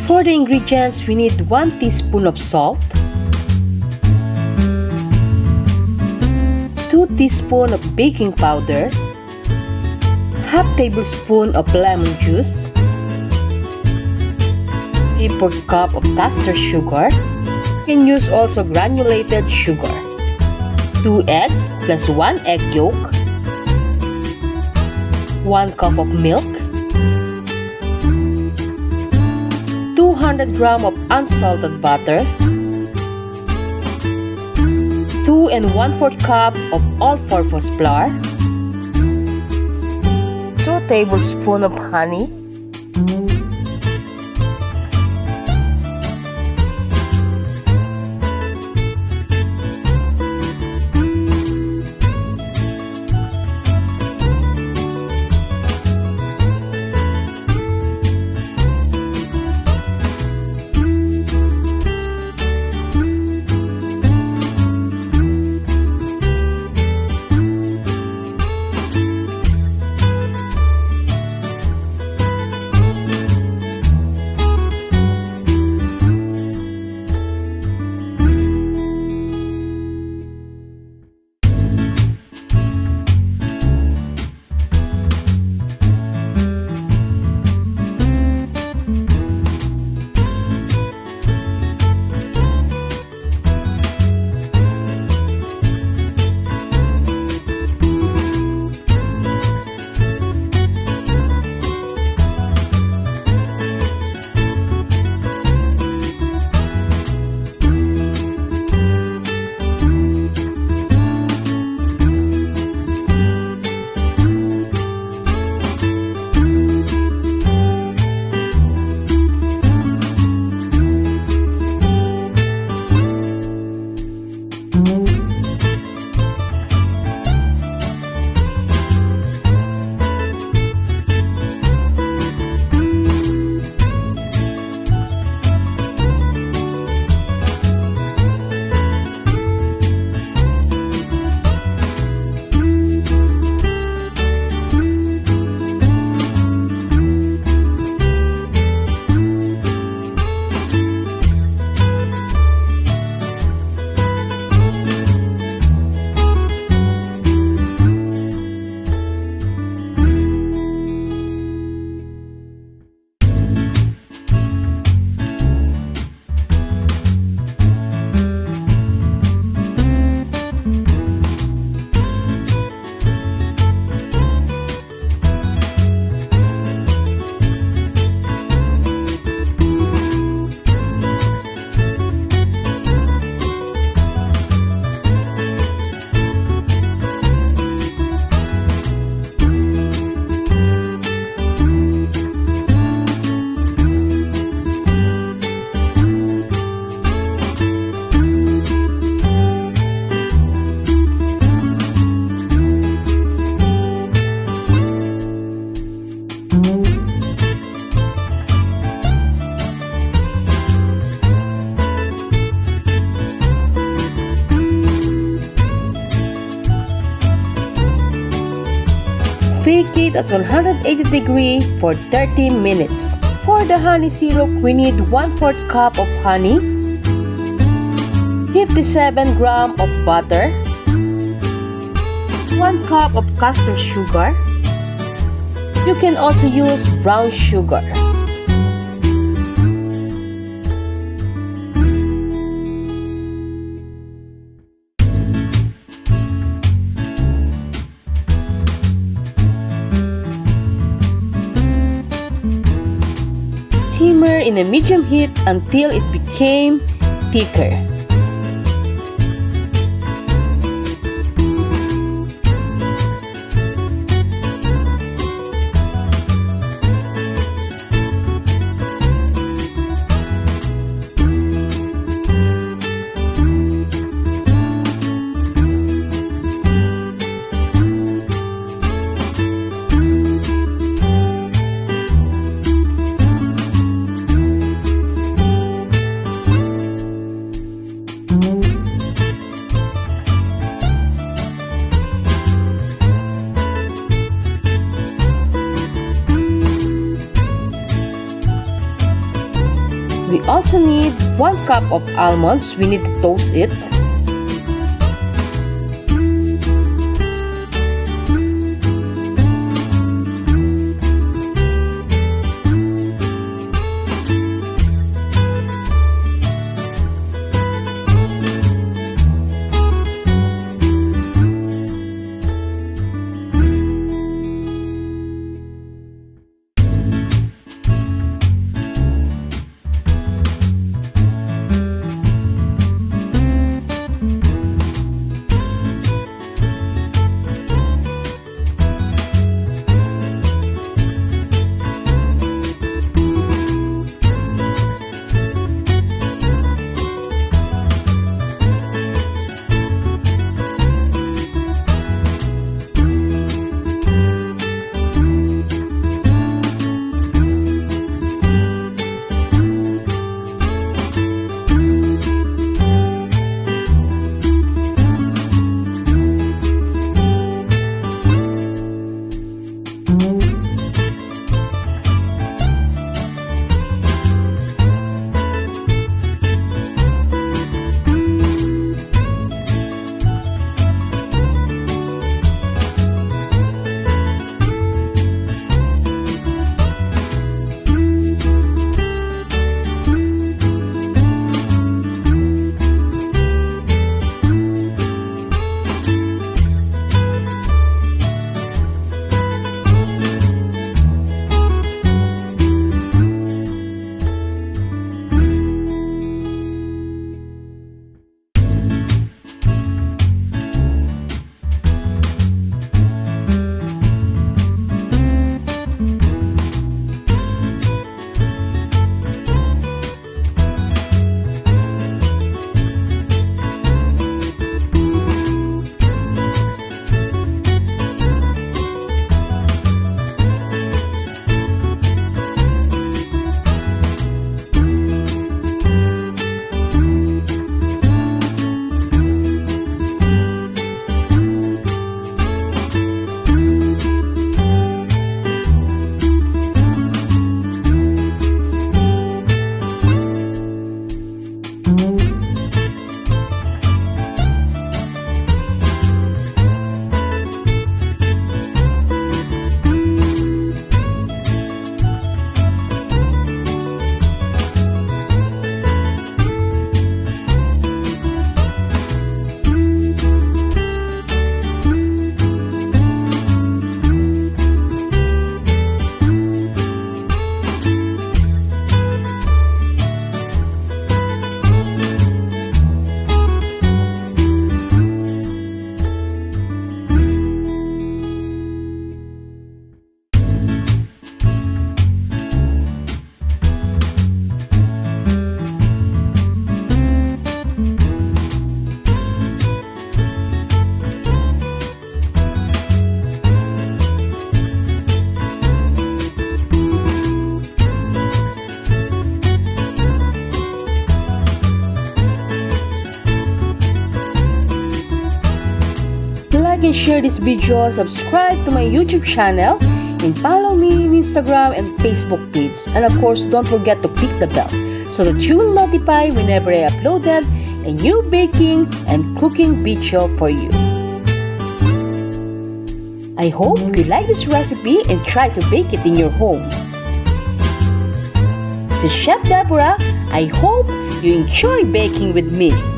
For the ingredients, we need 1 teaspoon of salt, 2 teaspoons of baking powder, half tablespoon of lemon juice, 1/4 cup of castor sugar. You can use also granulated sugar, 2 eggs plus 1 egg yolk, 1 cup of milk, 200 grams of unsalted butter, 2 1/4 cup of all-purpose flour, 2 tablespoons of honey, Bake it at 180 degrees for 30 minutes. For the honey syrup, we need 1/4 cup of honey, 57 grams of butter, 1 cup of castor sugar. You can also use brown sugar. Simmer in a medium heat until it became thicker. We also need 1 cup of almonds. We need to toast it. and share this video, subscribe to my YouTube channel, and follow me on Instagram and Facebook page. And of course, don't forget to click the bell so that you will notify whenever I uploaded a new baking and cooking video for you. I hope you like this recipe and try to bake it in your home. This is Chef Deborah. I hope you enjoy baking with me.